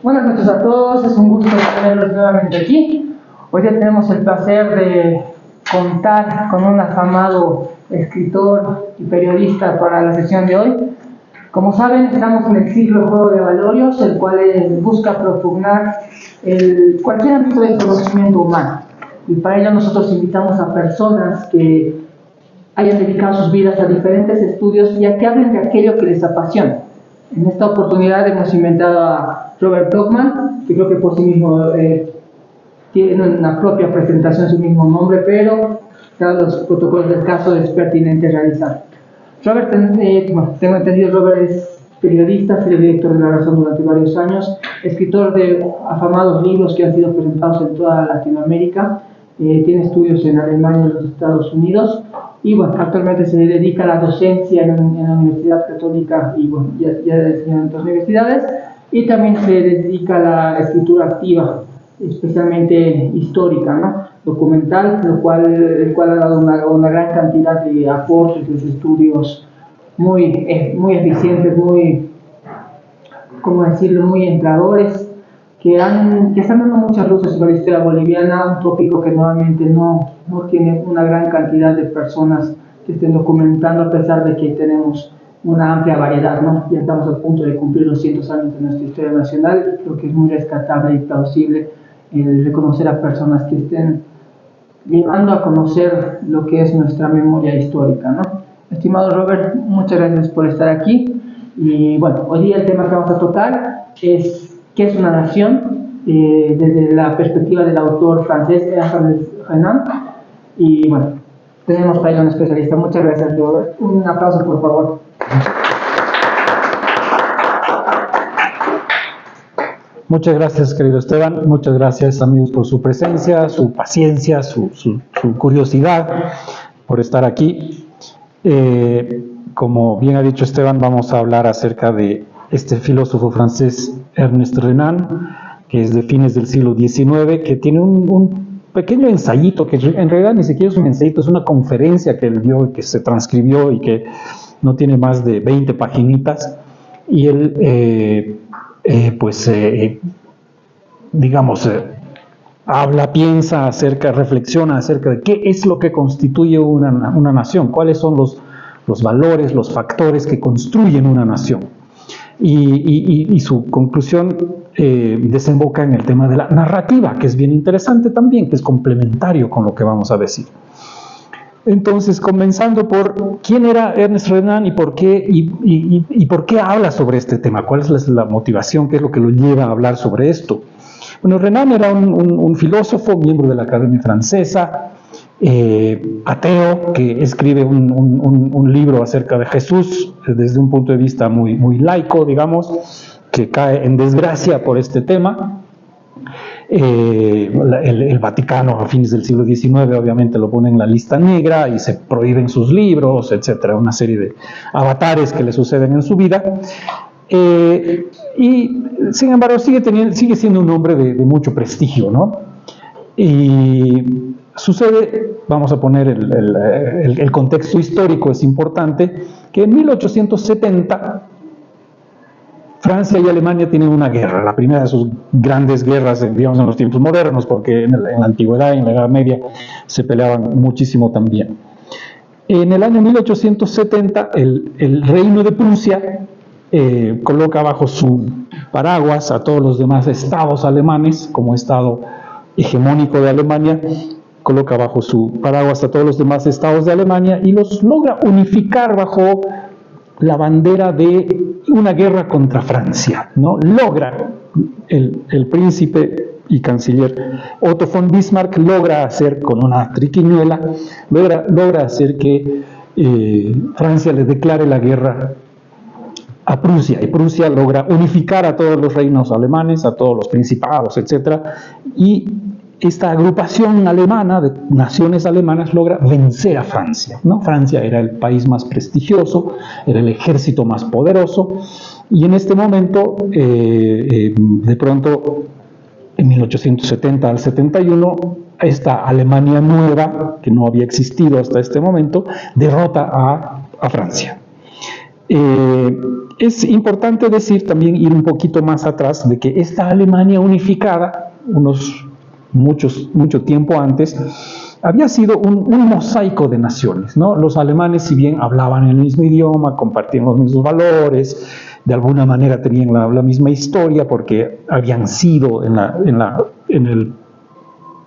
Buenas noches a todos, es un gusto tenerlos nuevamente aquí. Hoy ya tenemos el placer de contar con un afamado escritor y periodista para la sesión de hoy. Como saben, estamos en el ciclo Juego de Valorios, el cual busca propugnar cualquier ámbito del conocimiento humano. Y para ello nosotros invitamos a personas que hayan dedicado sus vidas a diferentes estudios y a que hablen de aquello que les apasiona. En esta oportunidad hemos invitado a Robert Blockman, que creo que por sí mismo tiene una propia presentación en su mismo nombre, pero dados los protocolos del caso es pertinente realizar. Robert, tengo entendido, Robert es periodista, fue director de La Razón durante varios años, escritor de afamados libros que han sido presentados en toda Latinoamérica, tiene estudios en Alemania y en los Estados Unidos, y bueno, actualmente se dedica a la docencia en la Universidad Católica y bueno, ya en otras universidades, y también se dedica a la escritura activa, especialmente histórica, ¿no? Documental, el cual ha dado una gran cantidad de aportes, de estudios muy eficientes, muy empleadores, que están dando muchas luces sobre la historia boliviana, un tópico que normalmente no tiene una gran cantidad de personas que estén documentando, a pesar de que tenemos una amplia variedad, ¿no? Ya estamos a punto de cumplir 200 años de nuestra historia nacional. Creo que es muy rescatable y plausible el reconocer a personas que estén llevando a conocer lo que es nuestra memoria histórica, ¿no? Estimado Robert, muchas gracias por estar aquí. Y bueno, hoy día el tema que vamos a tocar es ¿qué es una nación? Desde la perspectiva del autor francés Ernest Renan. Y bueno, tenemos para ello un especialista. Muchas gracias, Robert. Un aplauso, por favor. Muchas gracias, querido Esteban. Muchas gracias, amigos, por su presencia, su paciencia, su curiosidad por estar aquí. Como bien ha dicho Esteban, vamos a hablar acerca de este filósofo francés Ernest Renan, que es de fines del siglo XIX, que tiene un pequeño ensayito, que en realidad ni siquiera es un ensayito, es una conferencia que él dio y que se transcribió y que no tiene más de 20 paginitas. Y él piensa reflexiona acerca de qué es lo que constituye una nación, cuáles son los valores, los factores que construyen una nación. Y su conclusión desemboca en el tema de la narrativa, que es bien interesante también, que es complementario con lo que vamos a decir. Entonces, comenzando por quién era Ernest Renan y por qué habla sobre este tema, cuál es la motivación, qué es lo que lo lleva a hablar sobre esto. Bueno, Renan era un filósofo, miembro de la Academia Francesa, ateo, que escribe un libro acerca de Jesús desde un punto de vista muy laico, digamos, que cae en desgracia por este tema. El Vaticano a fines del siglo XIX obviamente lo pone en la lista negra y se prohíben sus libros, etcétera, una serie de avatares que le suceden en su vida. Y sin embargo sigue siendo un hombre de mucho prestigio, ¿no? Y sucede, vamos a poner el contexto histórico, es importante, que en 1870 Francia y Alemania tienen una guerra, la primera de sus grandes guerras, digamos, en los tiempos modernos, porque en la antigüedad y en la Edad Media se peleaban muchísimo también. En el año 1870 el reino de Prusia coloca bajo su paraguas a todos los demás estados alemanes, como estado hegemónico de Alemania, coloca bajo su paraguas a todos los demás estados de Alemania y los logra unificar bajo la bandera de una guerra contra Francia, ¿no? Logra el príncipe y canciller Otto von Bismarck logra hacer con una triquiñuela, logra hacer que Francia le declare la guerra a Prusia, y Prusia logra unificar a todos los reinos alemanes, a todos los principados, etc. Y esta agrupación alemana, de naciones alemanas, logra vencer a Francia, ¿no? Francia era el país más prestigioso, era el ejército más poderoso, y en este momento, de pronto, en 1870 al 71, esta Alemania nueva, que no había existido hasta este momento, derrota a Francia. Es importante decir también, ir un poquito más atrás, de que esta Alemania unificada, mucho tiempo antes, había sido un mosaico de naciones, ¿no? Los alemanes, si bien hablaban el mismo idioma, compartían los mismos valores, de alguna manera tenían la misma historia, porque habían sido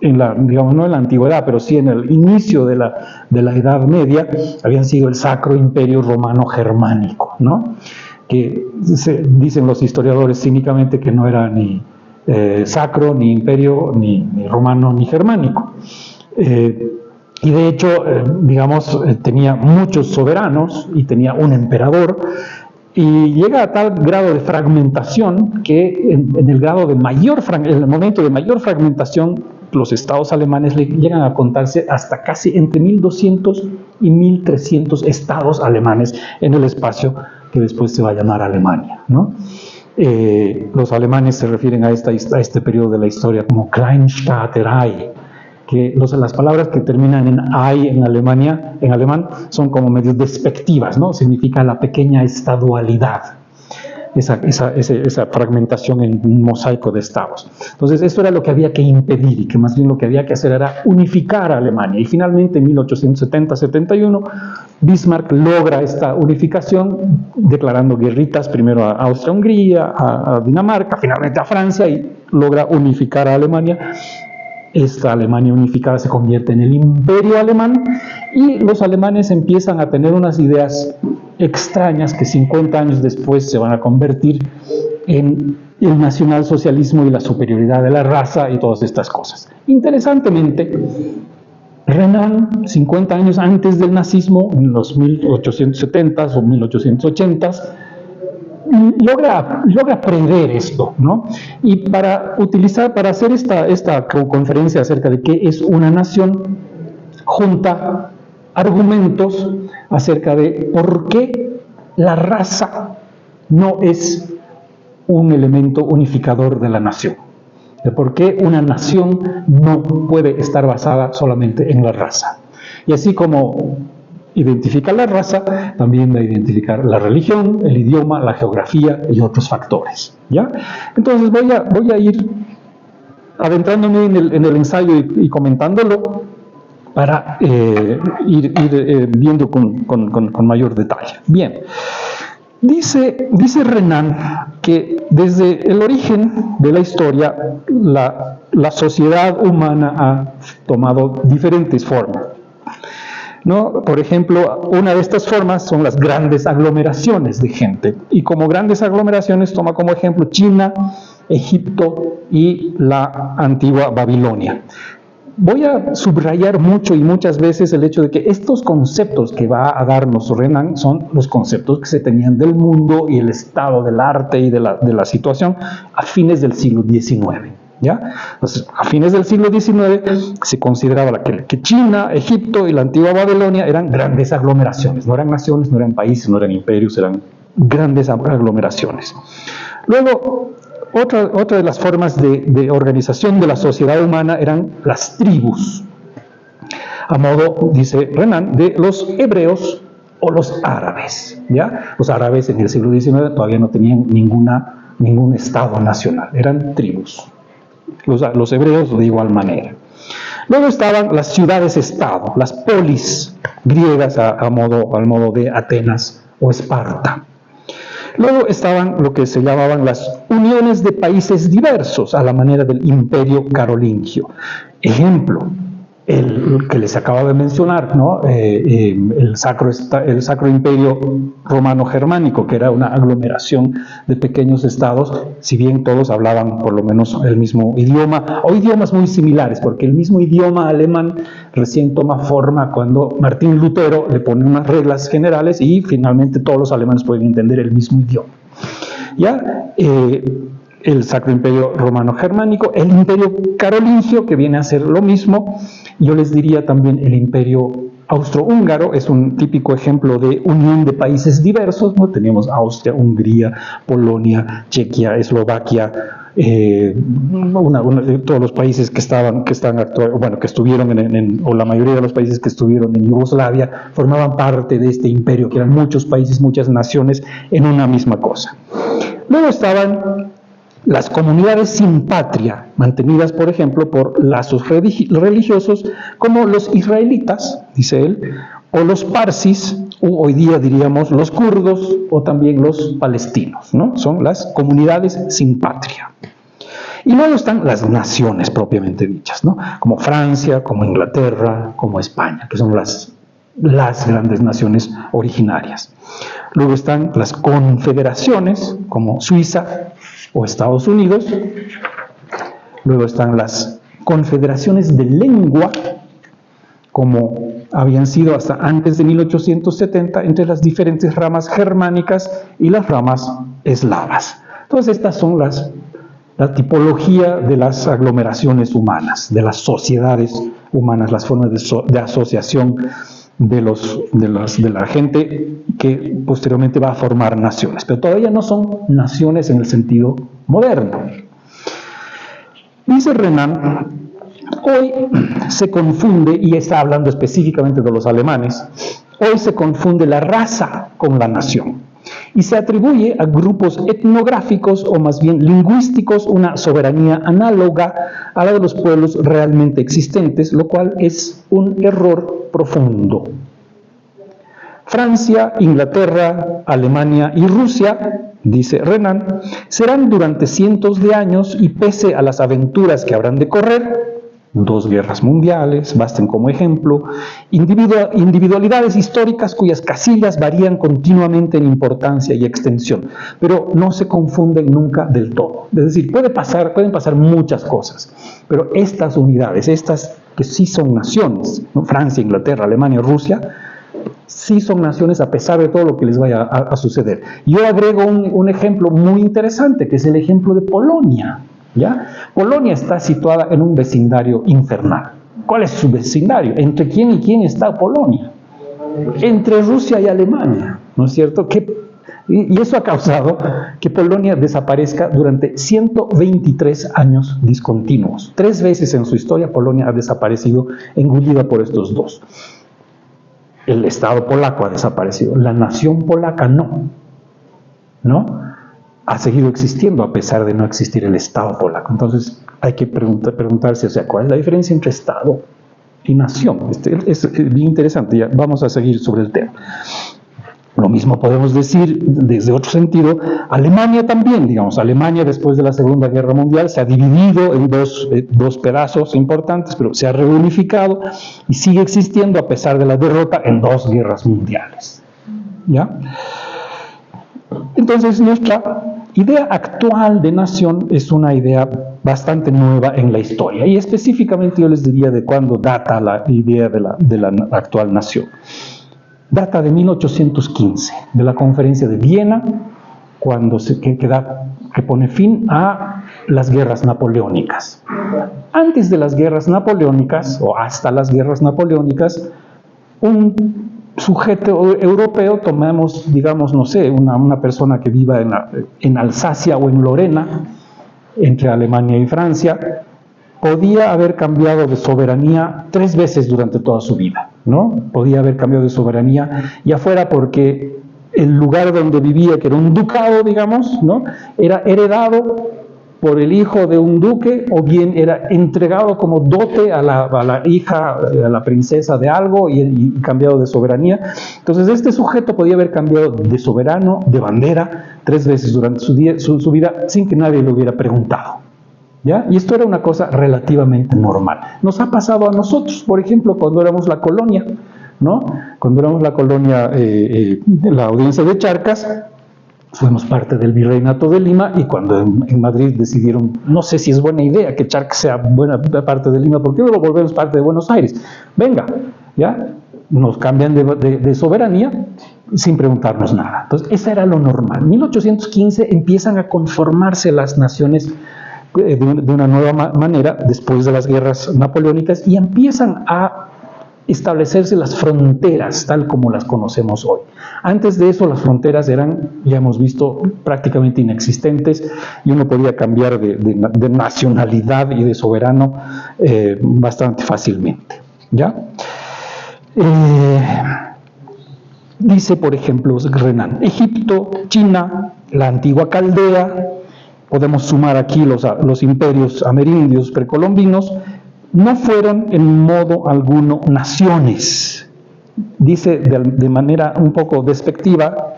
digamos, no en la antigüedad, pero sí en el inicio de la Edad Media, habían sido el Sacro Imperio Romano Germánico, ¿no? Que dicen los historiadores cínicamente que no era ni sacro, ni imperio, ni romano, ni germánico. Y de hecho, digamos, tenía muchos soberanos y tenía un emperador, y llega a tal grado de fragmentación que en el momento de mayor fragmentación, los estados alemanes llegan a contarse hasta casi entre 1200 y 1300 estados alemanes en el espacio que después se va a llamar Alemania, ¿no? Los alemanes se refieren a este periodo de la historia como Kleinstaaterei, que las palabras que terminan en "ei" en alemán, son como medio despectivas, ¿no? Significa la pequeña estadualidad, esa fragmentación en un mosaico de estados. Entonces, eso era lo que había que impedir, y que más bien lo que había que hacer era unificar a Alemania. Y finalmente, en 1870-71, Bismarck logra esta unificación, declarando guerritas primero a Austria-Hungría, a Dinamarca, finalmente a Francia, y logra unificar a Alemania. Esta Alemania unificada se convierte en el Imperio Alemán, y los alemanes empiezan a tener unas ideas extrañas que 50 años después se van a convertir en el nacionalsocialismo y la superioridad de la raza y todas estas cosas. Interesantemente, Renan, 50 años antes del nazismo, en los 1870s o 1880s, logra prever esto, ¿no? Y para hacer esta conferencia acerca de qué es una nación, junta argumentos acerca de por qué la raza no es un elemento unificador de la nación, de por qué una nación no puede estar basada solamente en la raza. Y así como identifica la raza, también va a identificar la religión, el idioma, la geografía y otros factores, ¿ya? Entonces voy a ir adentrándome en el ensayo y comentándolo para ir viendo con mayor detalle. Bien, dice Renan que desde el origen de la historia la sociedad humana ha tomado diferentes formas, ¿no? Por ejemplo, una de estas formas son las grandes aglomeraciones de gente, y como grandes aglomeraciones toma como ejemplo China, Egipto y la antigua Babilonia. Voy a subrayar mucho y muchas veces el hecho de que estos conceptos que va a darnos Renan son los conceptos que se tenían del mundo y el estado del arte y de la situación a fines del siglo XIX. ¿Ya? Entonces, a fines del siglo XIX se consideraba que China, Egipto y la antigua Babilonia eran grandes aglomeraciones, no eran naciones, no eran países, no eran imperios, eran grandes aglomeraciones. Luego, otra de las formas de organización de la sociedad humana eran las tribus, a modo, dice Renan, de los hebreos o los árabes, ¿ya? Los árabes en el siglo XIX todavía no tenían ningún estado nacional, eran tribus. Los hebreos de igual manera. Luego estaban las ciudades-estado, las polis griegas al modo de Atenas o Esparta. Luego estaban lo que se llamaban las uniones de países diversos a la manera del Imperio Carolingio. Ejemplo, el que les acabo de mencionar, ¿no? El Sacro Imperio Romano Germánico, que era una aglomeración de pequeños estados, si bien todos hablaban por lo menos el mismo idioma, o idiomas muy similares, porque el mismo idioma alemán recién toma forma cuando Martín Lutero le pone unas reglas generales y finalmente todos los alemanes pueden entender el mismo idioma. ¿Ya? El Sacro Imperio Romano Germánico, el Imperio Carolingio, que viene a ser lo mismo. Yo les diría también el Imperio Austrohúngaro, es un típico ejemplo de unión de países diversos, ¿no? Teníamos Austria, Hungría, Polonia, Chequia, Eslovaquia, todos los países que estuvieron o la mayoría de los países que estuvieron en Yugoslavia formaban parte de este imperio, que eran muchos países, muchas naciones en una misma cosa. Luego estaban las comunidades sin patria, mantenidas, por ejemplo, por lazos religiosos, como los israelitas, dice él, o los parsis, o hoy día diríamos los kurdos, o también los palestinos, ¿no? Son las comunidades sin patria. Y luego están las naciones propiamente dichas, ¿no? Como Francia, como Inglaterra, como España, que son las grandes naciones originarias. Luego están las confederaciones, como Suiza o Estados Unidos. Luego están las confederaciones de lengua, como habían sido hasta antes de 1870 entre las diferentes ramas germánicas y las ramas eslavas. Entonces estas son la tipología de las aglomeraciones humanas, de las sociedades humanas, las formas de asociación de la gente que posteriormente va a formar naciones, pero todavía no son naciones en el sentido moderno. Dice Renan, hoy se confunde, y está hablando específicamente de los alemanes, hoy se confunde la raza con la nación y se atribuye a grupos etnográficos o más bien lingüísticos una soberanía análoga a la de los pueblos realmente existentes, lo cual es un error profundo. Francia, Inglaterra, Alemania y Rusia, dice Renan, serán durante cientos de años y pese a las aventuras que habrán de correr, 2 guerras mundiales, basten como ejemplo, individualidades históricas cuyas casillas varían continuamente en importancia y extensión, pero no se confunden nunca del todo. Es decir, pueden pasar muchas cosas, pero estas unidades, estas que sí son naciones, ¿no? Francia, Inglaterra, Alemania, Rusia, sí son naciones a pesar de todo lo que les vaya a suceder. Yo agrego un ejemplo muy interesante, que es el ejemplo de Polonia. ¿Ya? Polonia está situada en un vecindario infernal. ¿Cuál es su vecindario? ¿Entre quién y quién está Polonia? Entre Rusia y Alemania, ¿no es cierto? Y eso ha causado que Polonia desaparezca durante 123 años discontinuos. 3 veces en su historia Polonia ha desaparecido, engullida por estos dos. El Estado polaco ha desaparecido, la nación polaca no. Ha seguido existiendo a pesar de no existir el Estado polaco. Entonces hay que preguntarse, ¿cuál es la diferencia entre Estado y nación? Es bien interesante, ya vamos a seguir sobre el tema. Lo mismo podemos decir desde otro sentido, Alemania también, Alemania después de la Segunda Guerra Mundial se ha dividido en dos pedazos importantes, pero se ha reunificado y sigue existiendo a pesar de la derrota en 2 guerras mundiales. ¿Ya? Entonces, nuestra idea actual de nación es una idea bastante nueva en la historia, y específicamente yo les diría de cuándo data la idea de la actual nación. Data de 1815, de la Conferencia de Viena, cuando que pone fin a las guerras napoleónicas. Antes de las guerras napoleónicas, o hasta las guerras napoleónicas, un sujeto europeo, tomemos, una persona que viva en Alsacia o en Lorena, entre Alemania y Francia, podía haber cambiado de soberanía 3 veces durante toda su vida, ¿no? Podía haber cambiado de soberanía, ya fuera porque el lugar donde vivía, que era un ducado, ¿no? Era heredado por el hijo de un duque, o bien era entregado como dote a la hija, a la princesa de algo, y cambiado de soberanía. Entonces este sujeto podía haber cambiado de soberano, de bandera, 3 veces durante su vida, sin que nadie le hubiera preguntado. ¿Ya? Y esto era una cosa relativamente normal. Nos ha pasado a nosotros, por ejemplo, cuando éramos la colonia, ¿no? Cuando éramos la colonia de la Audiencia de Charcas, fuimos parte del Virreinato de Lima, y cuando en Madrid decidieron, no sé si es buena idea que Charcas sea buena parte de Lima, ¿por qué no lo volvemos parte de Buenos Aires? Venga, ¿ya? Nos cambian de soberanía sin preguntarnos nada. Entonces, ese era lo normal. En 1815 empiezan a conformarse las naciones de una nueva manera después de las guerras napoleónicas, y empiezan a establecerse las fronteras tal como las conocemos hoy. Antes de eso las fronteras eran, ya hemos visto, prácticamente inexistentes y uno podía cambiar de nacionalidad y de soberano bastante fácilmente. ¿Ya? Dice, por ejemplo, Renan, Egipto, China, la antigua Caldea, podemos sumar aquí los imperios amerindios precolombinos, no fueron en modo alguno naciones. Dice de manera un poco despectiva,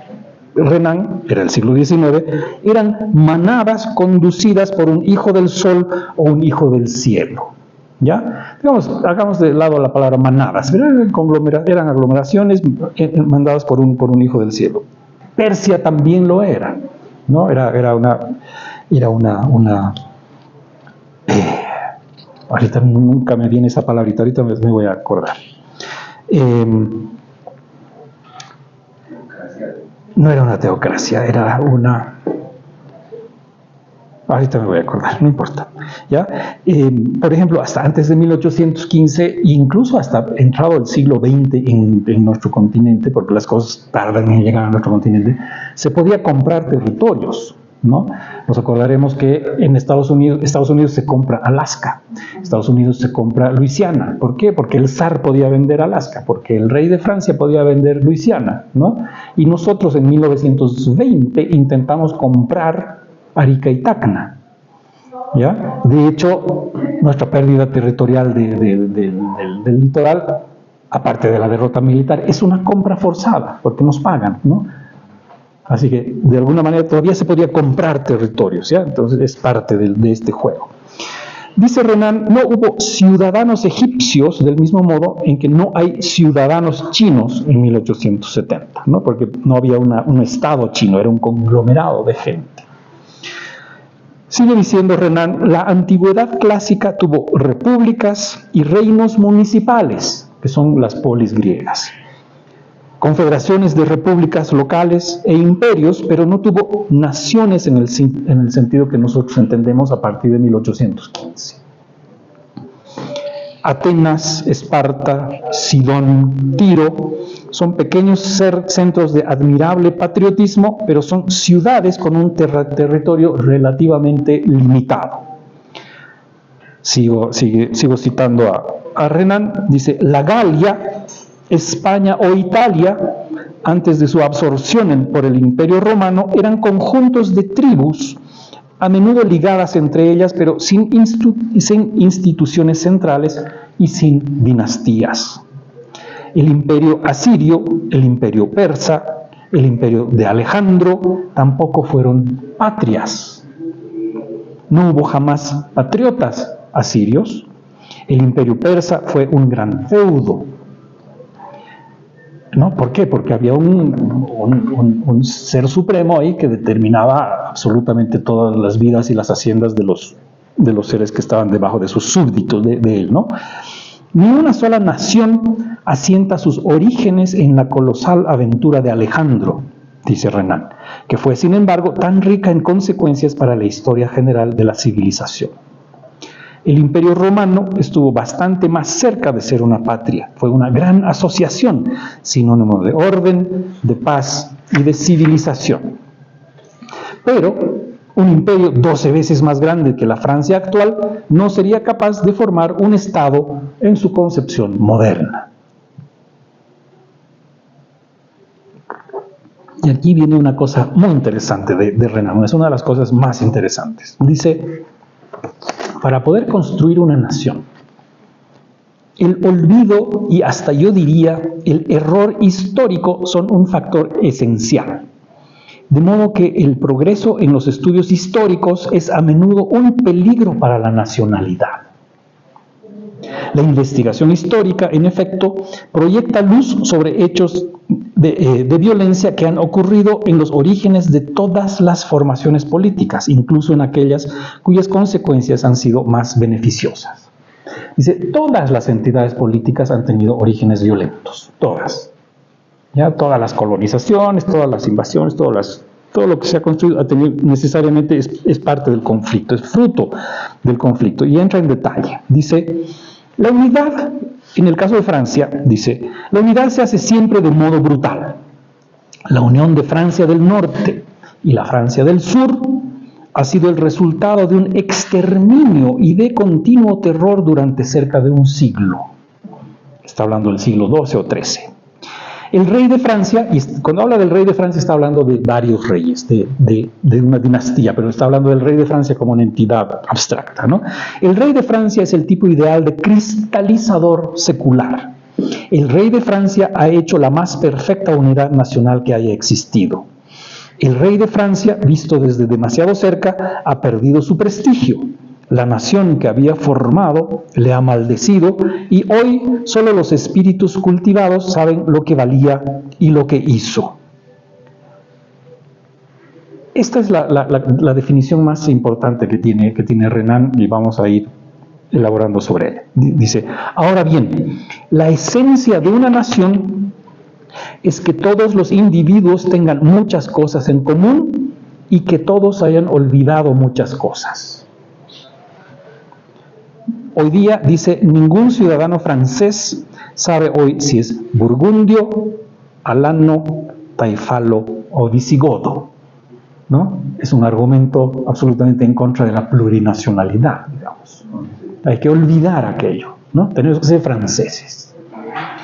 Renan, era el siglo XIX, eran manadas conducidas por un hijo del sol o un hijo del cielo. ¿Ya? Digamos, hagamos de lado la palabra manadas, eran aglomeraciones mandadas por un hijo del cielo. Persia también lo era, ¿no? Era una ahorita nunca me viene esa palabrita, ahorita me voy a acordar. No era una teocracia, era una... Ahorita me voy a acordar, no importa. ¿Ya? Por ejemplo, hasta antes de 1815, incluso hasta entrado el siglo XX en nuestro continente, porque las cosas tardan en llegar a nuestro continente, se podía comprar territorios, ¿no? Nos acordaremos que en Estados Unidos se compra Alaska, Estados Unidos se compra Luisiana. ¿Por qué? Porque el zar podía vender Alaska, porque el rey de Francia podía vender Luisiana, ¿no? Y nosotros en 1920 intentamos comprar Arica y Tacna. ¿Ya? De hecho, nuestra pérdida territorial del litoral, aparte de la derrota militar, es una compra forzada, porque nos pagan, ¿no? Así que, de alguna manera, todavía se podía comprar territorios, ¿ya? Entonces, es parte de este juego. Dice Renan, no hubo ciudadanos egipcios, del mismo modo en que no hay ciudadanos chinos en 1870, ¿no? Porque no había un estado chino, era un conglomerado de gente. Sigue diciendo Renan, la antigüedad clásica tuvo repúblicas y reinos municipales, que son las polis griegas, confederaciones de repúblicas locales e imperios, pero no tuvo naciones en el sentido que nosotros entendemos a partir de 1815. Atenas, Esparta, Sidón, Tiro son pequeños centros de admirable patriotismo, pero son ciudades con un territorio relativamente limitado. Sigo citando a Renan, dice, la Galia, España o Italia, antes de su absorción por el Imperio Romano, eran conjuntos de tribus, a menudo ligadas entre ellas, pero sin instituciones centrales y sin dinastías. El imperio asirio, el imperio persa, el imperio de Alejandro tampoco fueron patrias. No hubo jamás patriotas asirios. El imperio persa fue un gran feudo. ¿No? ¿Por qué? Porque había un ser supremo ahí que determinaba absolutamente todas las vidas y las haciendas de los seres que estaban debajo de sus súbditos de él, ¿no? Ni una sola nación asienta sus orígenes en la colosal aventura de Alejandro, dice Renan, que fue, sin embargo, tan rica en consecuencias para la historia general de la civilización. El Imperio Romano estuvo bastante más cerca de ser una patria. Fue una gran asociación, sinónimo de orden, de paz y de civilización. Pero un imperio 12 veces más grande que la Francia actual no sería capaz de formar un Estado en su concepción moderna. Y aquí viene una cosa muy interesante de Renan, es una de las cosas más interesantes. Dice, para poder construir una nación, el olvido y hasta yo diría el error histórico son un factor esencial. De modo que el progreso en los estudios históricos es a menudo un peligro para la nacionalidad. La investigación histórica, en efecto, proyecta luz sobre hechos de violencia que han ocurrido en los orígenes de todas las formaciones políticas, incluso en aquellas cuyas consecuencias han sido más beneficiosas. Dice, todas las entidades políticas han tenido orígenes violentos, todas. Ya, todas las colonizaciones, todas las invasiones, todo lo que se ha construido ha tenido, necesariamente es parte del conflicto, es fruto del conflicto. Y entra en detalle. Dice, la unidad En el caso de Francia, dice, la unidad se hace siempre de modo brutal. La unión de Francia del Norte y la Francia del Sur ha sido el resultado de un exterminio y de continuo terror durante cerca de un siglo. Está hablando del siglo XII o XIII. El rey de Francia, y cuando habla del rey de Francia está hablando de varios reyes, de una dinastía, pero está hablando del rey de Francia como una entidad abstracta, ¿no? El rey de Francia es el tipo ideal de cristalizador secular. El rey de Francia ha hecho la más perfecta unidad nacional que haya existido. El rey de Francia, visto desde demasiado cerca, ha perdido su prestigio. La nación que había formado le ha maldecido y hoy solo los espíritus cultivados saben lo que valía y lo que hizo. Esta es la definición más importante que tiene Renan y vamos a ir elaborando sobre él. Dice, ahora bien, la esencia de una nación es que todos los individuos tengan muchas cosas en común y que todos hayan olvidado muchas cosas. Hoy día, dice, ningún ciudadano francés sabe hoy si es burgundio, alano, taifalo o visigodo, ¿no? Es un argumento absolutamente en contra de la plurinacionalidad, digamos. Hay que olvidar aquello, ¿no? Tenemos que ser franceses.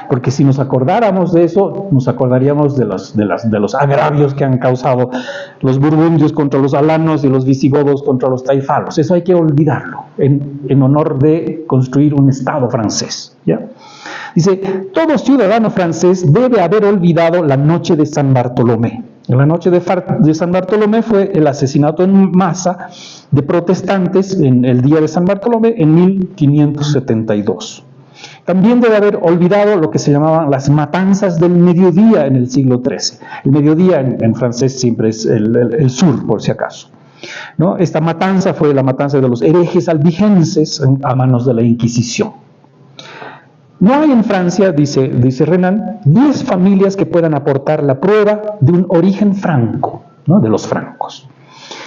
Porque si nos acordáramos de eso, nos acordaríamos de los agravios que han causado los burgundios contra los alanos y los visigodos contra los taifalos. Eso hay que olvidarlo en honor de construir un Estado francés, ¿ya? Dice, todo ciudadano francés debe haber olvidado la noche de San Bartolomé. La noche de San Bartolomé fue el asesinato en masa de protestantes en el día de San Bartolomé en 1572. También debe haber olvidado lo que se llamaban las matanzas del mediodía en el siglo XIII. El mediodía en francés siempre es el sur, por si acaso, ¿no? Esta matanza fue la matanza de los herejes albigenses a manos de la Inquisición. No hay en Francia, dice Renan, 10 familias que puedan aportar la prueba de un origen franco, ¿no? De los francos.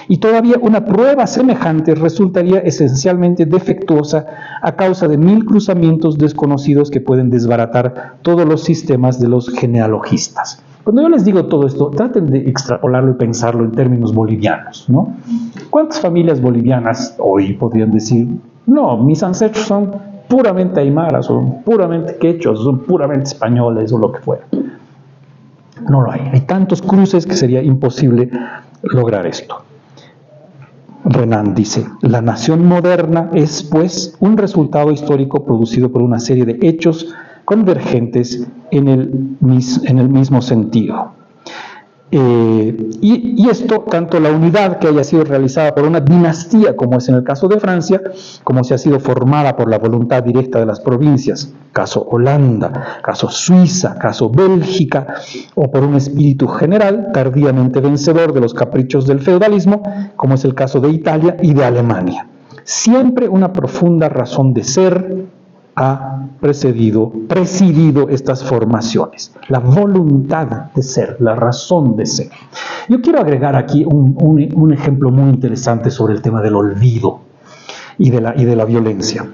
Y todavía una prueba semejante resultaría esencialmente defectuosa a causa de 1000 cruzamientos desconocidos que pueden desbaratar todos los sistemas de los genealogistas. Cuando yo les digo todo esto, traten de extrapolarlo y pensarlo en términos bolivianos, ¿no? ¿Cuántas familias bolivianas hoy podrían decir, no, mis ancestros son puramente aymaras, son puramente quechos, son puramente españoles o lo que fuera? No lo hay. Hay tantos cruces que sería imposible lograr esto. Renan dice, la nación moderna es, pues, un resultado histórico producido por una serie de hechos convergentes en el mismo sentido. Y esto, tanto la unidad que haya sido realizada por una dinastía, como es en el caso de Francia, como si ha sido formada por la voluntad directa de las provincias, caso Holanda, caso Suiza, caso Bélgica, o por un espíritu general, tardíamente vencedor de los caprichos del feudalismo, como es el caso de Italia y de Alemania. Siempre una profunda razón de ser ha presidido estas formaciones, la voluntad de ser, la razón de ser. Yo quiero agregar aquí un ejemplo muy interesante sobre el tema del olvido y de la violencia.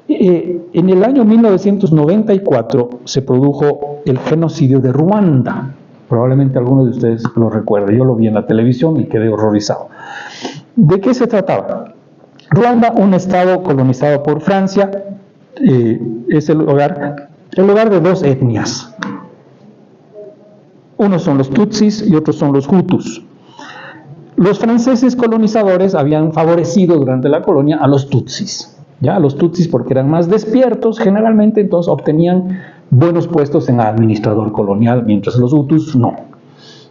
En el año 1994 se produjo el genocidio de Ruanda. Probablemente alguno de ustedes lo recuerde. Yo lo vi en la televisión y quedé horrorizado. ¿De qué se trataba? Ruanda, un estado colonizado por Francia, es el hogar de dos etnias. Unos son los Tutsis y otros son los Hutus. Los franceses colonizadores habían favorecido durante la colonia a los Tutsis, ¿ya? A los Tutsis porque eran más despiertos, generalmente entonces obtenían buenos puestos en administrador colonial, mientras los Hutus no.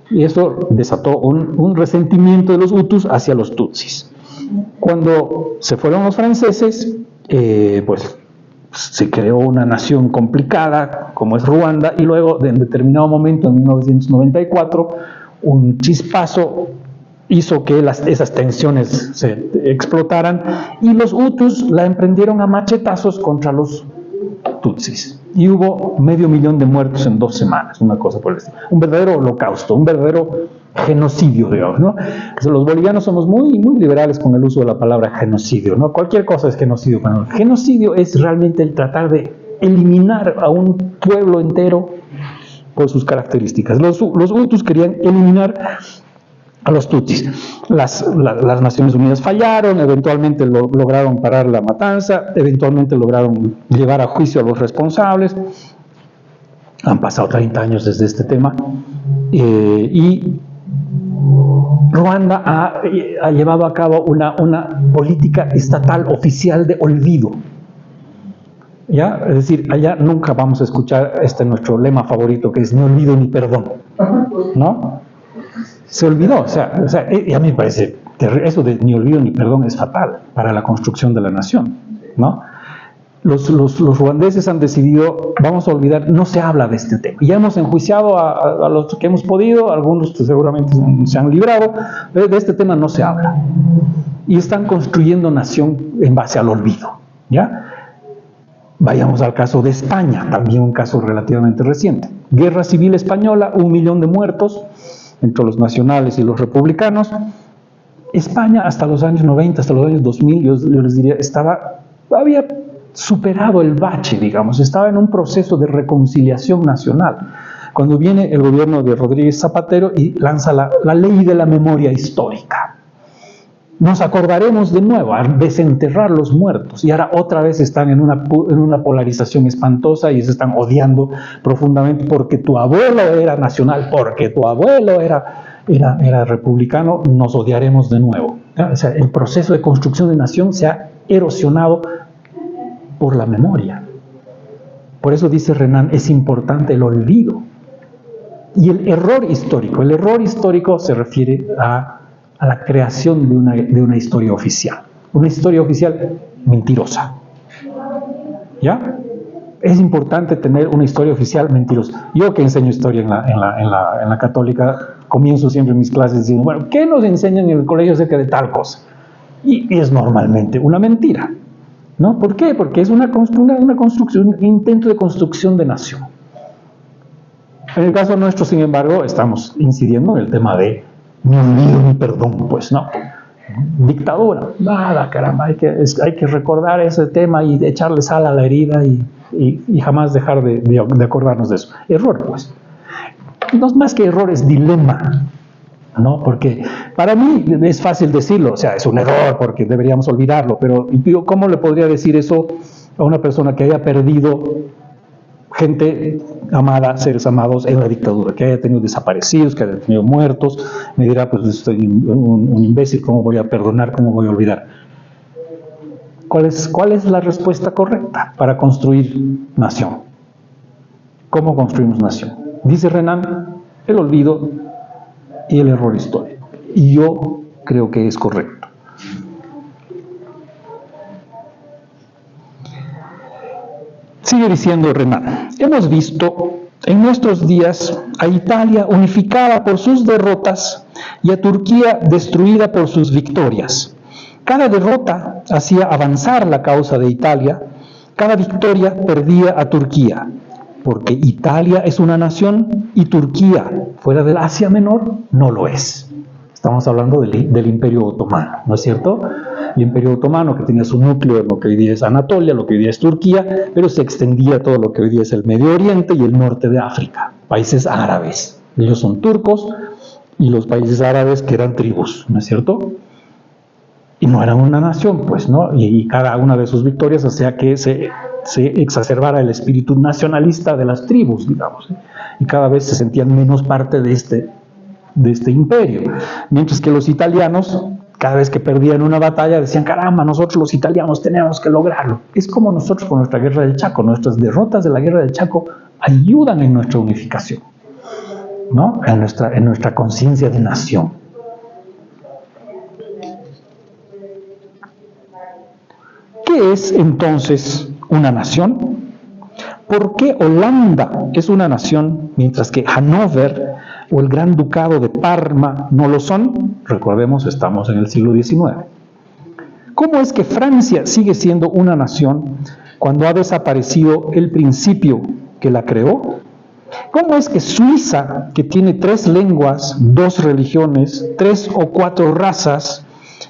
Y eso desató un resentimiento de los Hutus hacia los Tutsis. Cuando se fueron los franceses, pues se creó una nación complicada como es Ruanda, y luego en determinado momento, en 1994, un chispazo hizo que esas tensiones se explotaran y los Hutus la emprendieron a machetazos contra los Tutsis. Y hubo 500,000 de muertos en 2 semanas, una cosa por el estilo. Un verdadero holocausto, un verdadero genocidio, digamos, ¿no? Los bolivianos somos muy, muy liberales con el uso de la palabra genocidio, ¿no? Cualquier cosa es genocidio. Bueno, genocidio es realmente el tratar de eliminar a un pueblo entero por sus características. Los Hutus querían eliminar a los Tutsis. Las Naciones Unidas fallaron, eventualmente lograron parar la matanza, eventualmente lograron llevar a juicio a los responsables. Han pasado 30 años desde este tema, y Ruanda ha llevado a cabo una política estatal oficial de olvido. ¿Ya? Es decir, allá nunca vamos a escuchar nuestro lema favorito, que es ni olvido ni perdón, ¿no? Se olvidó, o sea, y a mí me parece, eso de ni olvido ni perdón es fatal para la construcción de la nación, ¿no? Los ruandeses han decidido, vamos a olvidar, no se habla de este tema. Ya hemos enjuiciado a los que hemos podido, algunos seguramente se han librado, pero de este tema no se habla. Y están construyendo nación en base al olvido, ¿ya? Vayamos al caso de España, también un caso relativamente reciente. Guerra Civil Española, 1 millón de muertos entre los nacionales y los republicanos. España hasta los años 90, hasta los años 2000, yo les diría, había superado el bache, digamos, estaba en un proceso de reconciliación nacional. Cuando viene el gobierno de Rodríguez Zapatero y lanza la ley de la memoria histórica. Nos acordaremos de nuevo a desenterrar los muertos, y ahora otra vez están en una polarización espantosa y se están odiando profundamente porque tu abuelo era nacional, porque tu abuelo era republicano, nos odiaremos de nuevo. O sea, el proceso de construcción de nación se ha erosionado por la memoria. Por eso dice Renan, es importante el olvido. Y el error histórico se refiere a la creación de una historia oficial. Una historia oficial mentirosa. ¿Ya? Es importante tener una historia oficial mentirosa. Yo que enseño historia en la católica, comienzo siempre mis clases diciendo, bueno, ¿qué nos enseñan en el colegio acerca de tal cosa? Y es normalmente una mentira, ¿no? ¿Por qué? Porque es una construcción, un intento de construcción de nación. En el caso nuestro, sin embargo, estamos incidiendo en el tema de ni olvido ni perdón, pues no. Dictadura, nada, caramba, hay que recordar ese tema y echarle sal a la herida y jamás dejar de acordarnos de eso. Error, pues. No es más que error, es dilema, ¿no? Porque para mí es fácil decirlo, o sea, es un error porque deberíamos olvidarlo, pero yo, ¿cómo le podría decir eso a una persona que haya perdido gente amada, seres amados en la dictadura, que haya tenido desaparecidos, que haya tenido muertos? Me dirá, pues estoy un imbécil, ¿cómo voy a perdonar, cómo voy a olvidar? ¿Cuál es la respuesta correcta para construir nación? ¿Cómo construimos nación? Dice Renan, el olvido y el error histórico. Y yo creo que es correcto. Sigue diciendo Renan, hemos visto en nuestros días a Italia unificada por sus derrotas y a Turquía destruida por sus victorias. Cada derrota hacía avanzar la causa de Italia, cada victoria perdía a Turquía, porque Italia es una nación y Turquía, fuera del Asia Menor, no lo es. Estamos hablando del Imperio Otomano, ¿no es cierto? El Imperio Otomano, que tenía su núcleo en lo que hoy día es Anatolia, lo que hoy día es Turquía, pero se extendía a todo lo que hoy día es el Medio Oriente y el norte de África, países árabes. Ellos son turcos y los países árabes que eran tribus, ¿no es cierto? Y no eran una nación, pues, ¿no? Y cada una de sus victorias hacía que se exacerbara el espíritu nacionalista de las tribus, digamos, ¿eh? Y cada vez se sentían menos parte de este imperio. Mientras que los italianos, cada vez que perdían una batalla, decían, caramba, nosotros los italianos tenemos que lograrlo. Es como nosotros con nuestra guerra del Chaco. Nuestras derrotas de la guerra del Chaco ayudan en nuestra unificación, ¿no? En nuestra conciencia de nación. ¿Qué es entonces una nación? ¿Por qué Holanda es una nación mientras que Hannover o el Gran Ducado de Parma no lo son? Recordemos, estamos en el siglo XIX. ¿Cómo es que Francia sigue siendo una nación cuando ha desaparecido el principio que la creó? ¿Cómo es que Suiza, que tiene 3 lenguas, 2 religiones, 3 o 4 razas,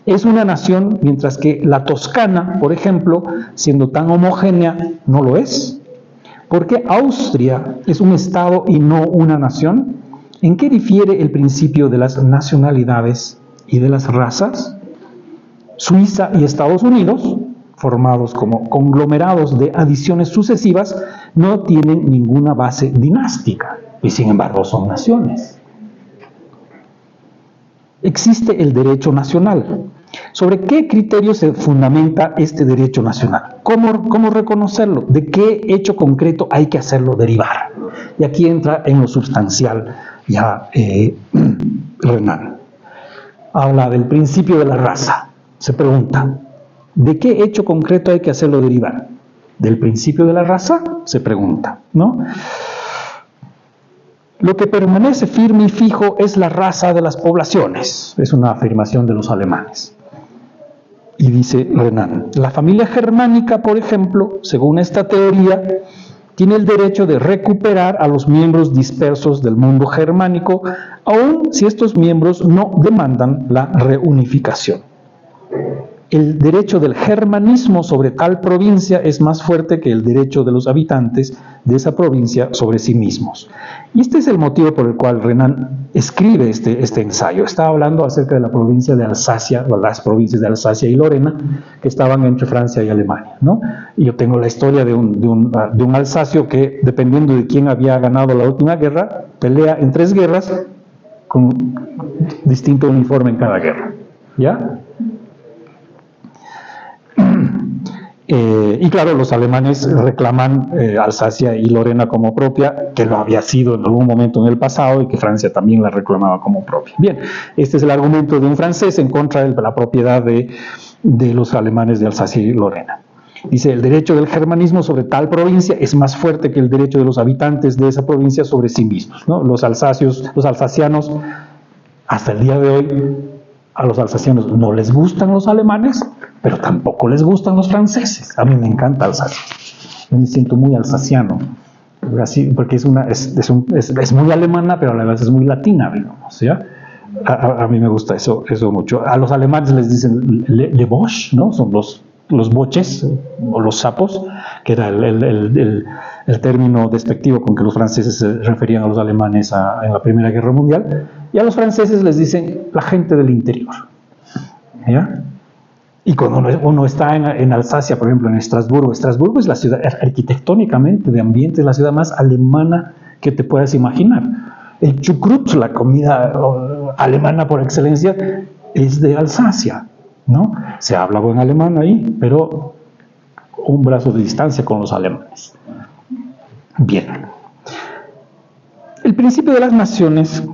es una nación, mientras que la Toscana, por ejemplo, siendo tan homogénea, no lo es? ¿Por qué Austria es un Estado y no una nación? ¿En qué difiere el principio de las nacionalidades y de las razas? Suiza y Estados Unidos, formados como conglomerados de adiciones sucesivas, no tienen ninguna base dinástica y sin embargo son naciones. Existe el derecho nacional. ¿Sobre qué criterio se fundamenta este derecho nacional? ¿Cómo reconocerlo? ¿De qué hecho concreto hay que hacerlo derivar? Y aquí entra en lo sustancial ya Renan. Habla del principio de la raza. Se pregunta, ¿de qué hecho concreto hay que hacerlo derivar? ¿Del principio de la raza? Se pregunta, ¿no? Lo que permanece firme y fijo es la raza de las poblaciones. Es una afirmación de los alemanes. Y dice Renan, la familia germánica, por ejemplo, según esta teoría, tiene el derecho de recuperar a los miembros dispersos del mundo germánico, aun si estos miembros no demandan la reunificación. El derecho del germanismo sobre tal provincia es más fuerte que el derecho de los habitantes de esa provincia sobre sí mismos. Y este es el motivo por el cual Renan escribe este ensayo. Está hablando acerca de la provincia de Alsacia, o las provincias de Alsacia y Lorena, que estaban entre Francia y Alemania, ¿no? Y yo tengo la historia de un alsacio que, dependiendo de quién había ganado la última guerra, pelea en 3 guerras con distinto uniforme en cada guerra, ¿ya? Y claro, los alemanes reclaman Alsacia y Lorena como propia, que lo había sido en algún momento en el pasado y que Francia también la reclamaba como propia. Bien, este es el argumento de un francés en contra de la propiedad de los alemanes de Alsacia y Lorena. Dice, el derecho del germanismo sobre tal provincia es más fuerte que el derecho de los habitantes de esa provincia sobre sí mismos, ¿no? Los alsacianos, hasta el día de hoy, a los alsacianos no les gustan los alemanes, pero tampoco les gustan los franceses. A mí me encanta Alsacia. Yo me siento muy alsaciano, porque es muy alemana, pero a la vez es muy latina, digamos, ¿ya? A mí me gusta eso mucho. A los alemanes les dicen le Bosch, ¿no? Son los boches o los sapos, que era el término despectivo con que los franceses se referían a los alemanes en la Primera Guerra Mundial. Y a los franceses les dicen la gente del interior, ¿ya? Y cuando uno está en Alsacia, por ejemplo, en Estrasburgo es la ciudad, arquitectónicamente, de ambiente, es la ciudad más alemana que te puedas imaginar. El chucrut, la comida alemana por excelencia, es de Alsacia, ¿no? Se habla buen alemán ahí, pero un brazo de distancia con los alemanes. Bien. El principio de las naciones,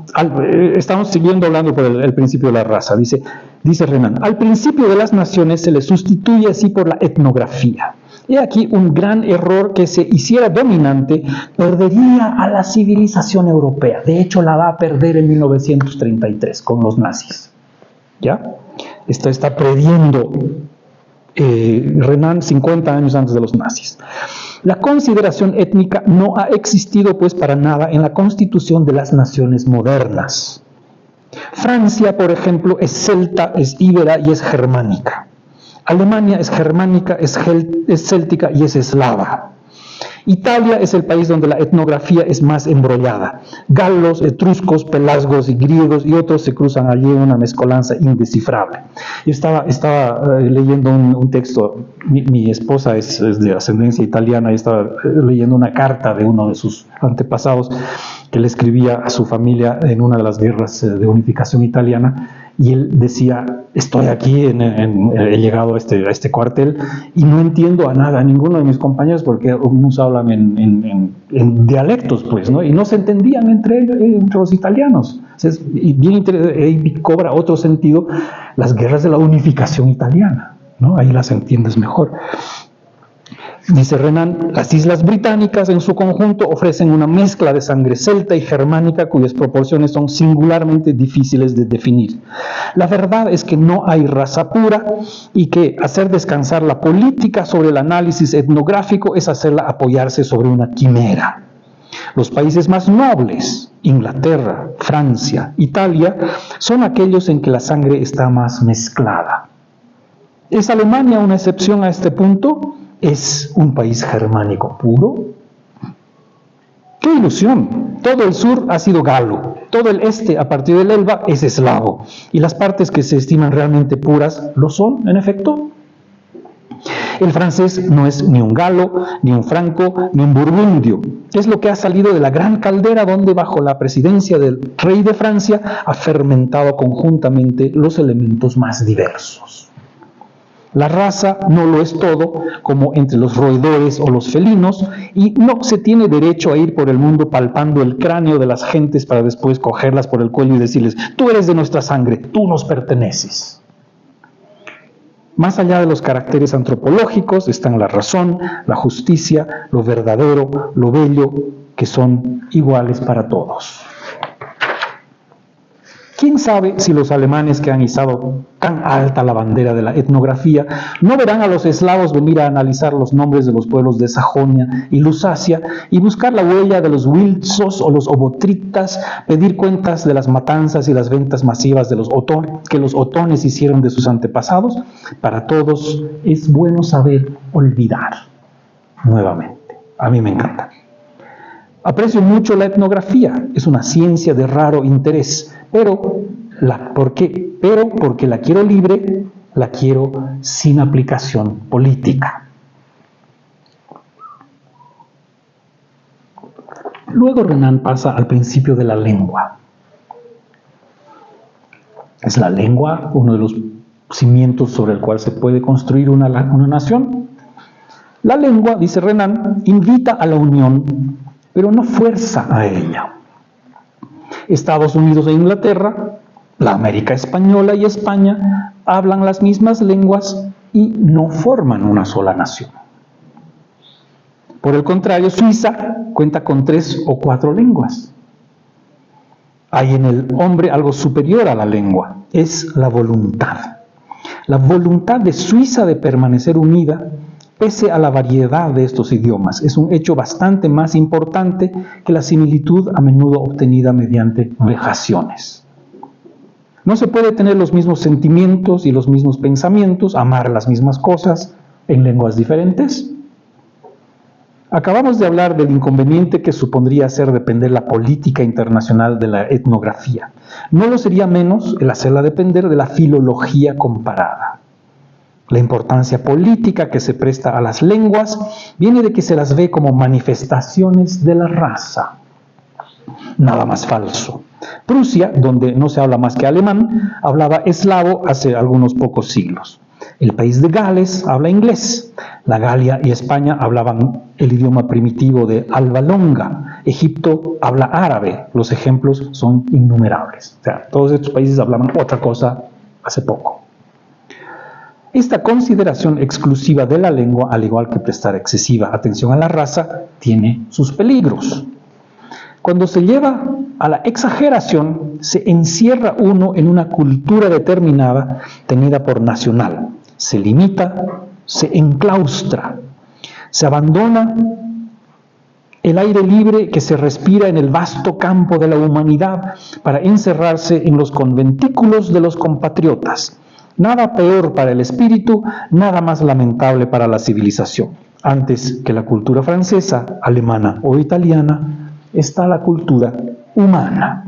estamos siguiendo hablando por el principio de la raza, dice Renan, al principio de las naciones se le sustituye así por la etnografía. He aquí un gran error: que se hiciera dominante, perdería a la civilización europea. De hecho, la va a perder en 1933 con los nazis. ¿Ya? Esto está prediendo Renan 50 años antes de los nazis. La consideración étnica no ha existido pues para nada en la constitución de las naciones modernas. Francia, por ejemplo, es celta, es íbera y es germánica. Alemania es germánica, es céltica y es eslava. Italia es el país donde la etnografía es más embrollada. Galos, etruscos, pelasgos y griegos y otros se cruzan allí en una mezcolanza indescifrable. Yo estaba leyendo un texto, mi esposa es de ascendencia italiana, y estaba leyendo una carta de uno de sus antepasados que le escribía a su familia en una de las guerras de unificación italiana, y él decía: estoy aquí, he llegado a este cuartel y no entiendo a ninguno de mis compañeros, porque unos hablan en dialectos, pues, ¿no? Y no se entendían entre los italianos. Entonces, y cobra otro sentido las guerras de la unificación italiana, ¿no? Ahí las entiendes mejor. Dice Renan, las islas británicas en su conjunto ofrecen una mezcla de sangre celta y germánica cuyas proporciones son singularmente difíciles de definir. La verdad es que no hay raza pura, y que hacer descansar la política sobre el análisis etnográfico es hacerla apoyarse sobre una quimera. Los países más nobles, Inglaterra, Francia, Italia, son aquellos en que la sangre está más mezclada. ¿Es Alemania una excepción a este punto? ¿Es un país germánico puro? ¡Qué ilusión! Todo el sur ha sido galo, todo el este a partir del Elba es eslavo, y las partes que se estiman realmente puras lo son, en efecto. El francés no es ni un galo, ni un franco, ni un burgundio. Es lo que ha salido de la gran caldera donde bajo la presidencia del rey de Francia ha fermentado conjuntamente los elementos más diversos. La raza no lo es todo, como entre los roedores o los felinos, y no se tiene derecho a ir por el mundo palpando el cráneo de las gentes para después cogerlas por el cuello y decirles: tú eres de nuestra sangre, tú nos perteneces. Más allá de los caracteres antropológicos están la razón, la justicia, lo verdadero, lo bello, que son iguales para todos. ¿Quién sabe si los alemanes que han izado tan alta la bandera de la etnografía no verán a los eslavos venir a analizar los nombres de los pueblos de Sajonia y Lusacia y buscar la huella de los Wiltsos o los Obotritas, pedir cuentas de las matanzas y las ventas masivas de que los otones hicieron de sus antepasados? Para todos es bueno saber olvidar. Nuevamente, a mí me encanta. Aprecio mucho la etnografía, es una ciencia de raro interés, pero porque la quiero libre, la quiero sin aplicación política. Luego Renan pasa al principio de la lengua. ¿Es la lengua uno de los cimientos sobre el cual se puede construir una nación? La lengua, dice Renan, invita a la unión, pero no fuerza a ella. Estados Unidos e Inglaterra, la América española y España hablan las mismas lenguas y no forman una sola nación. Por el contrario, Suiza cuenta con 3 o 4 lenguas. Hay en el hombre algo superior a la lengua, es la voluntad. La voluntad de Suiza de permanecer unida pese a la variedad de estos idiomas. Es un hecho bastante más importante que la similitud a menudo obtenida mediante vejaciones. No se puede tener los mismos sentimientos y los mismos pensamientos, amar las mismas cosas en lenguas diferentes. Acabamos de hablar del inconveniente que supondría hacer depender la política internacional de la etnografía. No lo sería menos el hacerla depender de la filología comparada. La importancia política que se presta a las lenguas viene de que se las ve como manifestaciones de la raza. Nada más falso. Prusia, donde no se habla más que alemán, hablaba eslavo hace algunos pocos siglos. El país de Gales habla inglés. La Galia y España hablaban el idioma primitivo de Alba Longa. Egipto habla árabe. Los ejemplos son innumerables. O sea, todos estos países hablaban otra cosa hace poco. Esta consideración exclusiva de la lengua, al igual que prestar excesiva atención a la raza, tiene sus peligros. Cuando se lleva a la exageración, se encierra uno en una cultura determinada tenida por nacional. Se limita, se enclaustra, se abandona el aire libre que se respira en el vasto campo de la humanidad para encerrarse en los conventículos de los compatriotas. Nada peor para el espíritu, nada más lamentable para la civilización. Antes que la cultura francesa, alemana o italiana, está la cultura humana.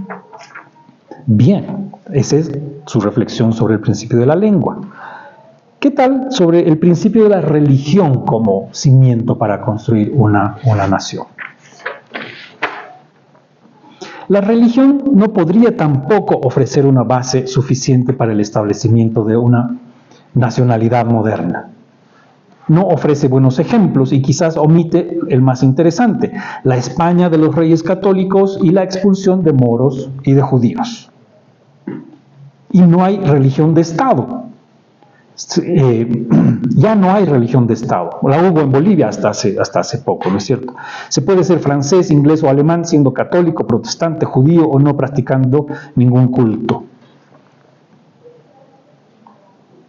Bien, esa es su reflexión sobre el principio de la lengua. ¿Qué tal sobre el principio de la religión como cimiento para construir una nación? La religión no podría tampoco ofrecer una base suficiente para el establecimiento de una nacionalidad moderna. No ofrece buenos ejemplos y quizás omite el más interesante, la España de los reyes católicos y la expulsión de moros y de judíos. Y no hay religión de Estado. Ya no hay religión de Estado. La hubo en Bolivia hasta hace poco, ¿no es cierto? Se puede ser francés, inglés o alemán siendo católico, protestante, judío o no practicando ningún culto.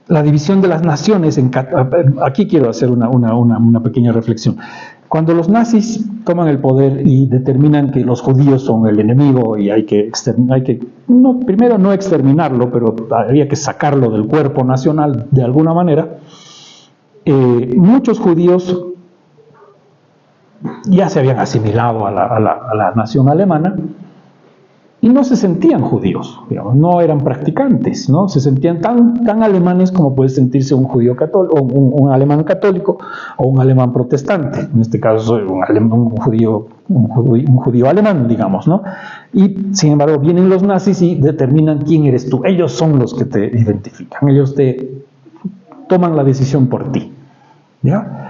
La división de las naciones, aquí quiero hacer una pequeña reflexión. Cuando los nazis toman el poder y determinan que los judíos son el enemigo y primero no exterminarlo, pero había que sacarlo del cuerpo nacional de alguna manera, muchos judíos ya se habían asimilado a la nación alemana y no se sentían judíos, digamos, no eran practicantes, ¿no? Se sentían tan alemanes como puede sentirse un judío católico, o un alemán católico o un alemán protestante. En este caso soy un judío alemán, digamos, ¿no? Y sin embargo vienen los nazis y determinan quién eres tú. Ellos son los que te identifican, ellos te toman la decisión por ti, ¿ya?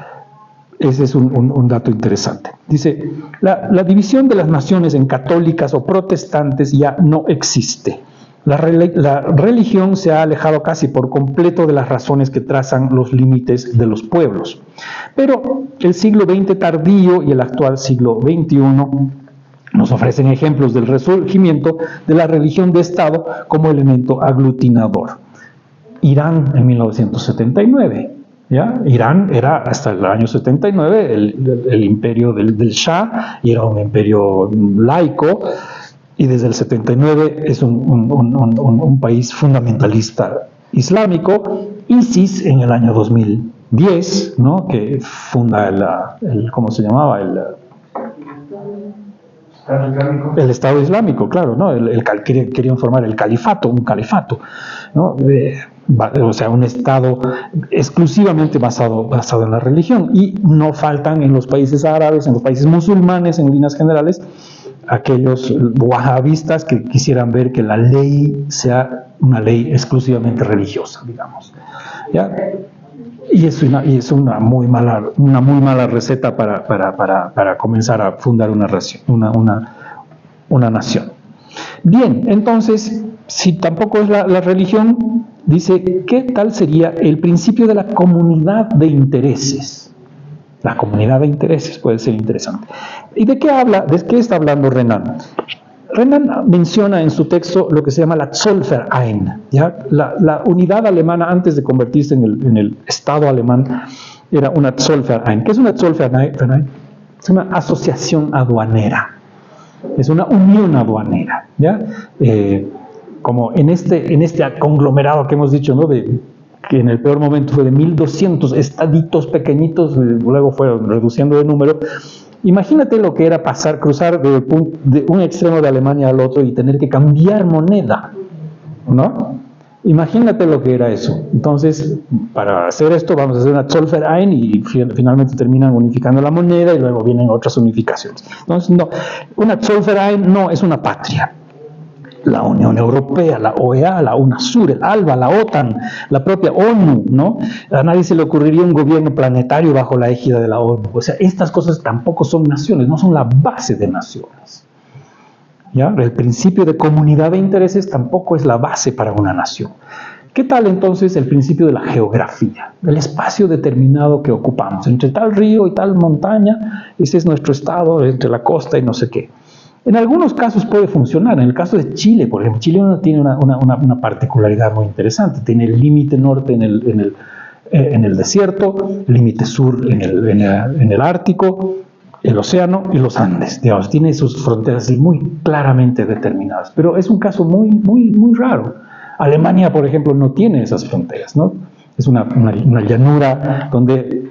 Ese es un dato interesante. Dice, la división de las naciones en católicas o protestantes ya no existe. La religión se ha alejado casi por completo de las razones que trazan los límites de los pueblos. Pero el siglo XX tardío y el actual siglo XXI nos ofrecen ejemplos del resurgimiento de la religión de Estado como elemento aglutinador. Irán en 1979. ¿Ya? Irán era hasta el año 79 el imperio del Shah, y era un imperio laico, y desde el 79 es un país fundamentalista islámico. ISIS en el año 2010, ¿no? Que funda ¿cómo se llamaba? El Estado Islámico, claro, ¿no? Querían formar un califato, ¿no? O sea, un Estado exclusivamente basado en la religión. Y no faltan en los países árabes, en los países musulmanes, en líneas generales, aquellos wahabistas que quisieran ver que la ley sea una ley exclusivamente religiosa, digamos, ¿ya? Y es una muy mala receta para comenzar a fundar una nación. Bien, entonces, si tampoco es la religión, dice, ¿qué tal sería el principio de la comunidad de intereses? La comunidad de intereses puede ser interesante. ¿Y de qué habla? ¿De qué está hablando Renan? Renan menciona en su texto lo que se llama la Zollverein, ¿ya? La unidad alemana antes de convertirse en el Estado alemán era una Zollverein. ¿Qué es una Zollverein? Es una asociación aduanera, es una unión aduanera, ¿ya? Como en este conglomerado que hemos dicho, ¿no? Que en el peor momento fue de 1.200 estaditos pequeñitos, luego fueron reduciendo de número. Imagínate lo que era cruzar de un extremo de Alemania al otro y tener que cambiar moneda, ¿no? Imagínate lo que era eso. Entonces, para hacer esto vamos a hacer una Zollverein y finalmente terminan unificando la moneda y luego vienen otras unificaciones. Entonces, no, una Zollverein no es una patria. La Unión Europea, la OEA, la UNASUR, el ALBA, la OTAN, la propia ONU, ¿no? A nadie se le ocurriría un gobierno planetario bajo la égida de la ONU. O sea, estas cosas tampoco son naciones, no son la base de naciones, ¿ya? El principio de comunidad de intereses tampoco es la base para una nación. ¿Qué tal entonces el principio de la geografía? El espacio determinado que ocupamos, entre tal río y tal montaña, ese es nuestro estado, entre la costa y no sé qué. En algunos casos puede funcionar. En el caso de Chile, por ejemplo, Chile tiene una particularidad muy interesante. Tiene el límite norte en el desierto, el límite sur en el Ártico, el océano y los Andes. Digamos, tiene sus fronteras muy claramente determinadas. Pero es un caso muy, muy, muy raro. Alemania, por ejemplo, no tiene esas fronteras, ¿no? Es una llanura donde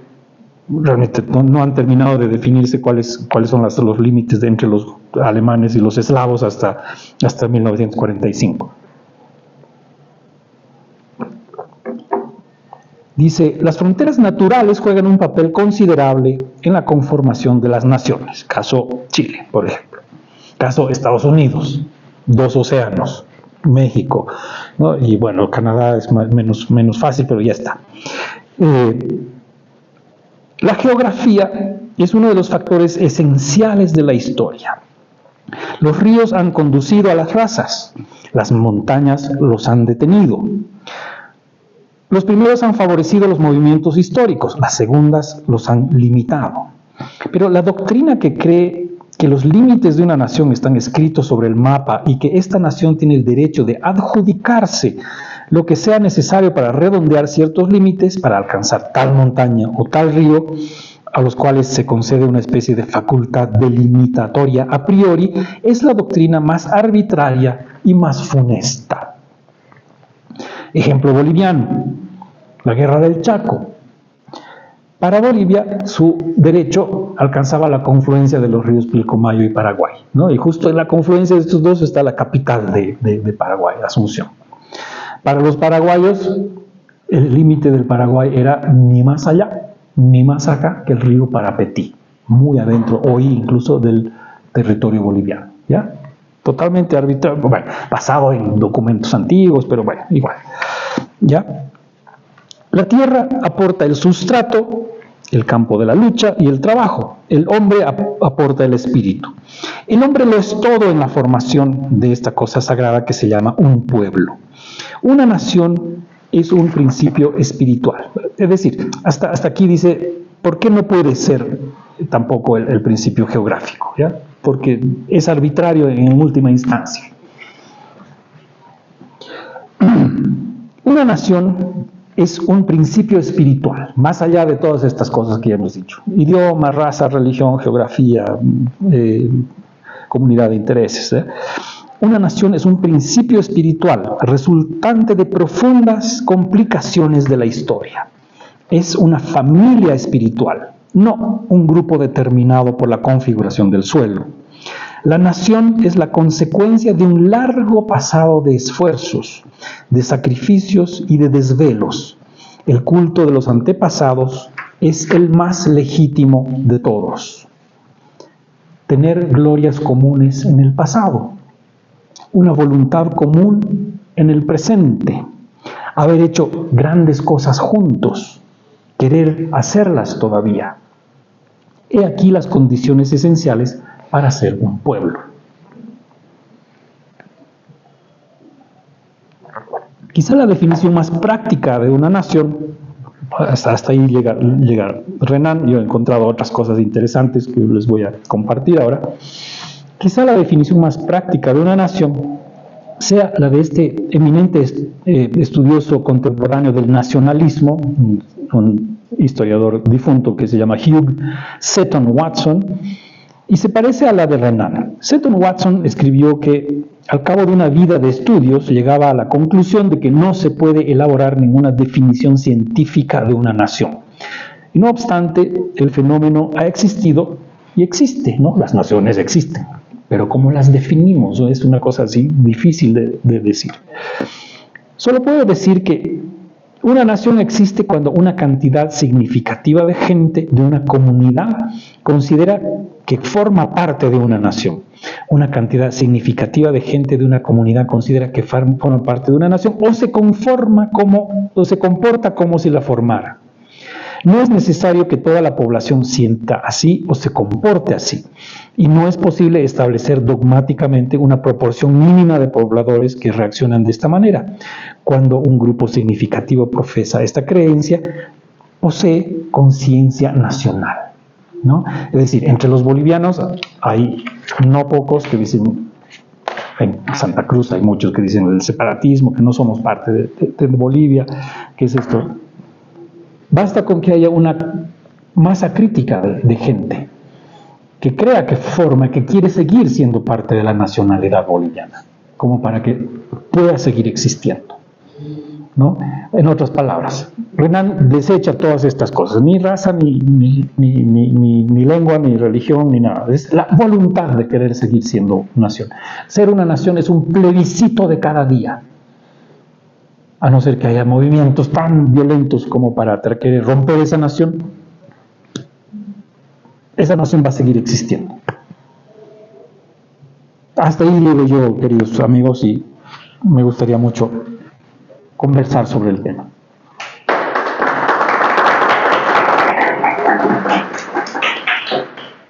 realmente no han terminado de definirse cuáles son los límites entre los alemanes y los eslavos hasta 1945. Dice, las fronteras naturales juegan un papel considerable en la conformación de las naciones. Caso Chile, por ejemplo. Caso Estados Unidos, 2 océanos, México, ¿no? Y bueno, Canadá es menos fácil, pero ya está. La geografía es uno de los factores esenciales de la historia. Los ríos han conducido a las razas, las montañas los han detenido. Los primeros han favorecido los movimientos históricos, las segundas los han limitado. Pero la doctrina que cree que los límites de una nación están escritos sobre el mapa y que esta nación tiene el derecho de adjudicarse lo que sea necesario para redondear ciertos límites para alcanzar tal montaña o tal río, a los cuales se concede una especie de facultad delimitatoria a priori, es la doctrina más arbitraria y más funesta. Ejemplo boliviano, la Guerra del Chaco. Para Bolivia, su derecho alcanzaba la confluencia de los ríos Pilcomayo y Paraguay, ¿no? Y justo en la confluencia de estos dos está la capital de Paraguay, Asunción. Para los paraguayos, el límite del Paraguay era ni más allá, ni más acá que el río Parapetí, muy adentro, hoy incluso del territorio boliviano, ¿ya? Totalmente arbitrario, bueno, basado en documentos antiguos, pero bueno, igual, ¿ya? La tierra aporta el sustrato, el campo de la lucha y el trabajo. El hombre aporta el espíritu. El hombre lo es todo en la formación de esta cosa sagrada que se llama un pueblo. Una nación es un principio espiritual. Es decir, hasta aquí dice, ¿por qué no puede ser tampoco el principio geográfico? ¿Ya? Porque es arbitrario en última instancia. Una nación es un principio espiritual, más allá de todas estas cosas que ya hemos dicho. Idioma, raza, religión, geografía, comunidad de intereses. Una nación es un principio espiritual resultante de profundas complicaciones de la historia. Es una familia espiritual, no un grupo determinado por la configuración del suelo. La nación es la consecuencia de un largo pasado de esfuerzos, de sacrificios y de desvelos. El culto de los antepasados es el más legítimo de todos. Tener glorias comunes en el pasado, una voluntad común en el presente, haber hecho grandes cosas juntos, querer hacerlas todavía. He aquí las condiciones esenciales para ser un pueblo. Quizá la definición más práctica de una nación, hasta ahí llega Renan, yo he encontrado otras cosas interesantes que les voy a compartir ahora. Quizá la definición más práctica de una nación sea la de este eminente estudioso contemporáneo del nacionalismo, un historiador difunto que se llama Hugh Seton Watson, y se parece a la de Renan. Seton Watson escribió que al cabo de una vida de estudios llegaba a la conclusión de que no se puede elaborar ninguna definición científica de una nación. Y no obstante, el fenómeno ha existido y existe, ¿no? Las naciones existen, pero ¿cómo las definimos? Es una cosa así difícil de decir. Solo puedo decir que una nación existe cuando una cantidad significativa de gente de una comunidad considera que forma parte de una nación. Una cantidad significativa de gente de una comunidad considera que forma parte de una nación o se comporta como si la formara. No es necesario que toda la población sienta así o se comporte así, y no es posible establecer dogmáticamente una proporción mínima de pobladores que reaccionan de esta manera. Cuando un grupo significativo profesa esta creencia, posee conciencia nacional, ¿no? Es decir, entre los bolivianos hay no pocos que dicen, en Santa Cruz hay muchos que dicen el separatismo, que no somos parte de Bolivia, ¿qué es esto? Basta con que haya una masa crítica de gente que crea que forma, que quiere seguir siendo parte de la nacionalidad boliviana, como para que pueda seguir existiendo, ¿no? En otras palabras, Renan desecha todas estas cosas, ni raza, ni lengua, ni religión, ni nada. Es la voluntad de querer seguir siendo nación. Ser una nación es un plebiscito de cada día, a no ser que haya movimientos tan violentos como para querer romper esa nación va a seguir existiendo. Hasta ahí llego yo, queridos amigos, y me gustaría mucho conversar sobre el tema.